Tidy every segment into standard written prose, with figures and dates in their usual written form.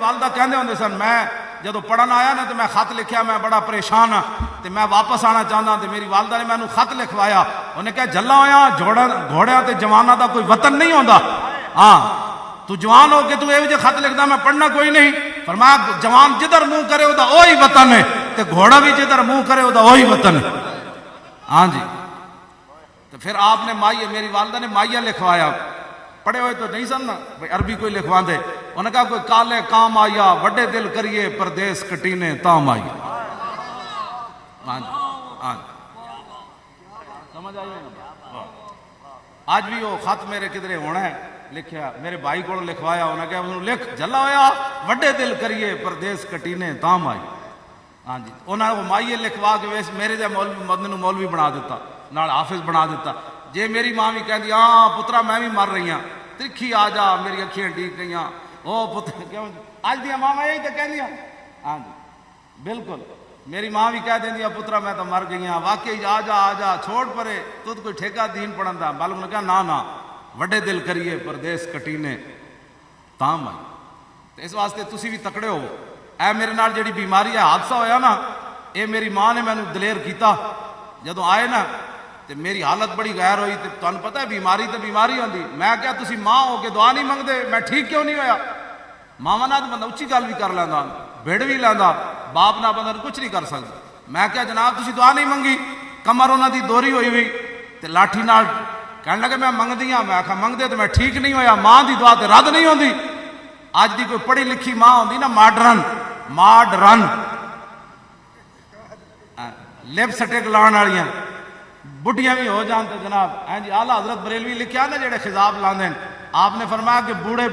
والدہ کہندے ہوندے سن میں جدو پڑھن آیا نا تو میں خط لکھیا میں بڑا پریشان ہاں تے میں واپس آنا چاہنا تے میری والدہ نے مینوں خط لکھوایا انہیں کہا جلا ہویا گھوڑیاں تے جواناں دا کوئی وطن نہیں ہوندا ہاں تو جوان ہو کے تو یہ جو خط لکھدا میں پڑھنا کوئی نہیں فرمایا جوان جدھر منہ کرے دا وہی وطن ہے تے گھوڑا بھی جدھر منہ کرے دا وہی وطن ہے ہاں جی تو پھر آپ نے مائیہ میری والدہ نے مائیہ لکھوایا پڑھے ہوئے تو نہیں سن نا بھائی عربی کوئی لکھوا دے انہوں نے کہا کوئی کالے کام آیا وڈے دل کریے پردیس کٹینے تام آئی سمجھ آئی آج بھی وہ خط میرے کدھرے ہونا ہے لکھیا میرے بھائی کو لکھوایا انہوں نے کہا انہوں لکھ جلا ہویا وڈے دل کریے پردیس کٹینے تام آئی ہاں جی انہوں نے وہ مائیے لکھوا کے ویس میرے جا مولوی بنا دیتا نال حافظ بنا دیتا جے میری ماں بھی کہندی ہاں پترا میں بھی مر رہی ہاں ترکھی آ جا میری اکھیاں ٹھیک گئی او پتر کیوں آج دیا ماں یہی تو کہندی ہاں جی بالکل میری ماں بھی کہہ دیندی پترا میں تو مر گئی ہاں واقعی آ جا چھوڑ پرے تو کوئی ٹھیکہ دین پڑھن دا معلوم نے کہا نا وڈے دل کریے پردیس کٹینے تام آئی تو اس واسطے تسی بھی تکڑے ہو اے میرے نال جڑی بیماری ہے حادثہ ہویا نا اے میری ماں نے مینوں دلیر کیتا جدو آئے نا تے میری حالت بڑی غیر ہوئی تے تانوں پتہ ہے بیماری تے بیماری ہوندی میں کہا تسی ماں ہو کے دعا نہیں منگدے میں ٹھیک کیوں نہیں ہویا ماواں نال بندہ اچھی گل بھی کر لیندا بھیڑ بھی لیندا باپ نال بندہ کچھ نہیں کر سکدا میں کہا جناب تسی دعا نہیں منگی کمر انہاں دی دوری ہوئی ہوئی تے لاٹھی نال کہنے لگے میں منگدی ہاں میں آکھا منگدے تے میں ٹھیک نہیں ہویا ماں دی دعا تے رد نہیں ہوندی اج دی کوئی پڑھی لکھی ماں ہوندی نا ماڈرن لپ سٹک لان والیاں بڈھیاں بھی ہو جان تو جناب ہیں جی اعلیٰ حضرت بریلوی لکھیا نا جڑے خضاب لاندے آپ نے فرمایا کہ بوڑھے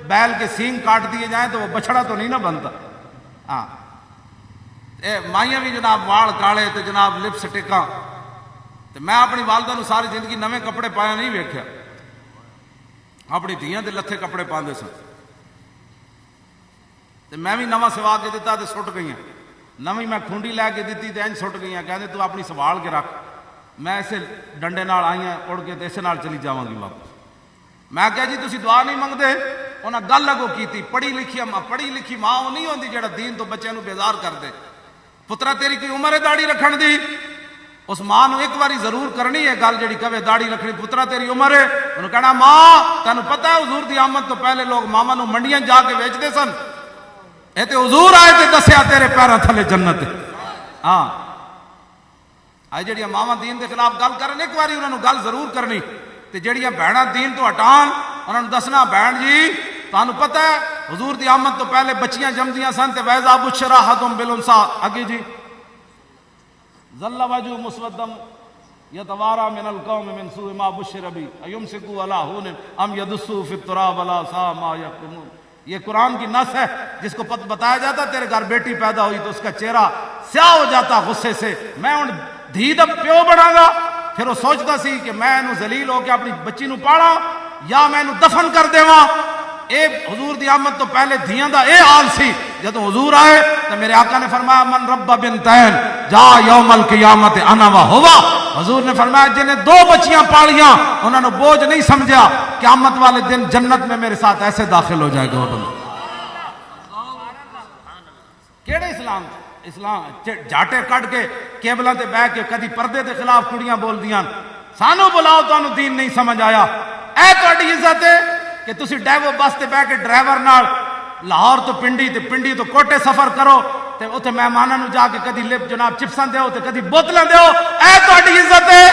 بیل کے سینگ کاٹ دیے جائیں تو وہ بچڑا تو نہیں نہ بنتا ہاں مائیاں بھی جناب وال کالے تو جناب لپ سٹکاں تو میں اپنی والدہ نو ساری زندگی نویں کپڑے پایا نہیں ویکھیا اپنی دھیاں دے لتھے کپڑے پاندے سن تو میں بھی نواں سوا کے دیتا تو سٹ گئی نویں میں کھونڈی لے کے دیتی تو انج سٹ گئی کہتے تو اپنی سنبھال کے رکھ میں اسے ڈنڈے نال آئی ہیں اڑ کے تو اسے نال چلی جاواں گی واپس میں کہا جی تسی دعا نہیں منگدے انہاں گل اگوں کیتی پڑھی لکھی ماں وہ نہیں ہوندی جڑا دین تو بچے نو بیزار کر دے پترا تیری کوئی عمر ہے داڑھی رکھن دی اس ماں نو ایک باری ضرور کرنی ہے گل جڑی کہے داڑھی رکھنی پترا تیری عمر ہے انہوں کہنا ماں تینوں پتہ ہے حضور دی آمد تو پہلے لوگ ماما نو منڈیاں جا کے بیچتے سن اے تے حضور آئے تے دسیا تیرے پیراں تھلے جنت ہاں آئی جڑیاں ماواں دین دے خلاف گل کرن ایک باری انہوں گل ضرور کرنی تے جڑیاں بہناں دین تو ہٹان انہوں نے دسنا بہن جی تانوں پتہ ہے حضور دی آمد تو پہلے بچیاں جمدیاں سن تے ویزا بشرا حدم بالانسا اگے جی ظل وجه مسودم يتوارى من القوم من سوء ما بشر به ايمسكوا على هون ام يدسوا في التراب ولا ساء ما يحكمون یہ قرآن کی نص ہے جس کو بتایا جاتا تیرے گھر بیٹی پیدا ہوئی تو اس کا چہرہ سیاہ ہو جاتا غصے سے میں ان دھی دا پیو بنا گا پھر وہ سوچتا سی کہ میں انہوں ذلیل ہو کے اپنی بچی نو پاڑا یا میں انہوں دفن کر دیواں اے حضور دی آمد تو پہلے دھیاں دا اے حال سی جب حضور آئے تو میرے آقا نے فرمایا من رب بنتین جا یوم القیامت انا و ہوا حضور نے فرمایا جنہیں دو بچیاں پالیاں انہوں نے بوجھ نہیں سمجھا قیامت والے دن جنت میں میرے ساتھ ایسے داخل ہو جائے گا کیڑے اسلام جاٹے کٹ کے کیبلاں تے بیٹھ کے کدی پردے دے خلاف کڑیاں بول دیاں سانو بلاؤ تو دین نہیں سمجھ آیا اے تہاڈی عزت ہے کہ تسی ڈیوو بس تے بیٹھ کے ڈرائیور نال لاہور تو پنڈی تے پنڈی تو کوٹے سفر کرو تے اوتھے مہماناں نو جا کے کدی لپ جناب چپساں دیو تے کدی بوتلاں دیو اے تہاڈی عزت ہے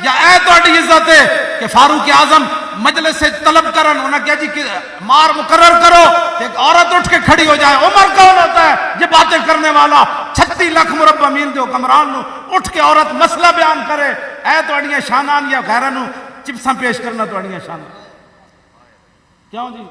یا اے تہاڈی عزت ہے کہ فاروق اعظم مجلس سے طلب کرن انہاں کہا جی مار مقرر کرو کہ ایک عورت اٹھ کے کھڑی ہو جائے عمر کون ہوتا ہے یہ باتیں کرنے والا 36 لاکھ مربع میل دے حکمران نو اٹھ کے عورت مسئلہ بیان کرے اے تہاڈیاں شاناں یا غیراں نو چپساں پیش کرنا تہاڈیاں شاناں کیوں جی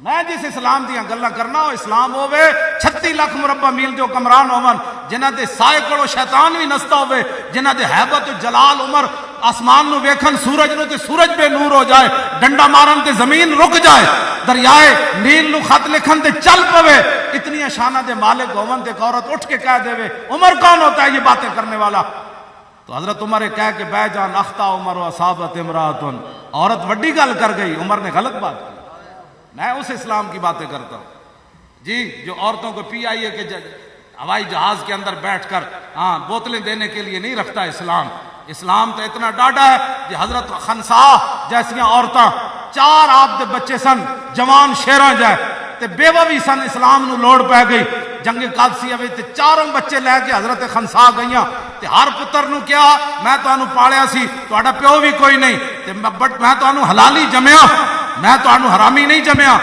میں جس اسلام دیاں گلاں کرنا وہ اسلام ہوئے 36 لاکھ مربع میل جو حکمران ہون جنہاں دے سائے کڑو شیطان بھی نستا ہوئے جنہاں دے حیبت و جلال عمر آسمان نو ویکھن سورج نو تے سورج بے نور ہو جائے ڈنڈا مارن تے زمین رک جائے دریائے نیل نو خط لکھن تے چل پوے اتنی شانہ دے مالک ہون تے عورت اٹھ کے کہہ دے عمر کون ہوتا ہے یہ باتیں کرنے والا تو حضرت عمر کہہ کے بہ جان اخطا عمر و اصابت امراتن عورت وڈی گل کر گئی عمر نے غلط بات کی میں اس اسلام کی باتیں کرتا ہوں جی جو عورتوں کو پی آئی اے کے ہوائی جہاز کے اندر بیٹھ کر بوتلیں دینے کے لیے نہیں رکھتا اسلام. اسلام تو اتنا ڈاڈا ہے کہ حضرت خنسا جیسیاں عورتاں 4 آپ دے بچے سن جوان شیراں جائے تے بیوہ بھی سن اسلام نو لوڑ پہ گئی جنگ قادسیہ وچ تے 4 بچے لے کے حضرت خنسا گئیاں تے ہر پتر نو کیا میں تانوں پالیا سی تہاڈا پیو بھی کوئی نہیں تے میں تانوں حلالی جمیا میں تانوں حرامی نہیں جمیا.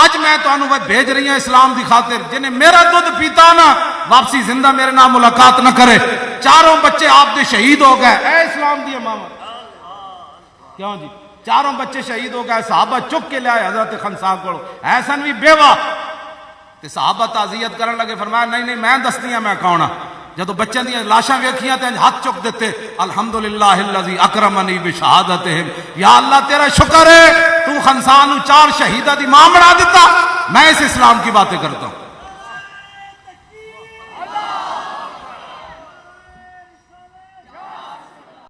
آج میں تانوں بھیج رہی ہوں اسلام دی خاطر جنہیں میرا دودھ پیتا نا واپسی زندہ میرے نام ملاقات نہ کرے. 4 بچے آپ دے شہید ہو گئے. اے اسلام دی امامت کیوں جی 4 بچے شہید ہو گئے. صحابہ چک کے لائے حضرت خنسا کو ایسن بھی بیوہ تے صحابہ تعزیت کرن لگے فرمایا نہیں نہیں میں دستی ہاں میں کون ہاں. جدو بچوں دیا لاشاں ویکھیاں تے ہاتھ چک دیتے الحمدللہ الذی اکرمنی بشہادتہم. یا اللہ تیرا شکر ہے تو خنسا نو 4 شہیدہ دی ماں بنا دیتا. میں اس اسلام کی باتیں کرتا ہوں.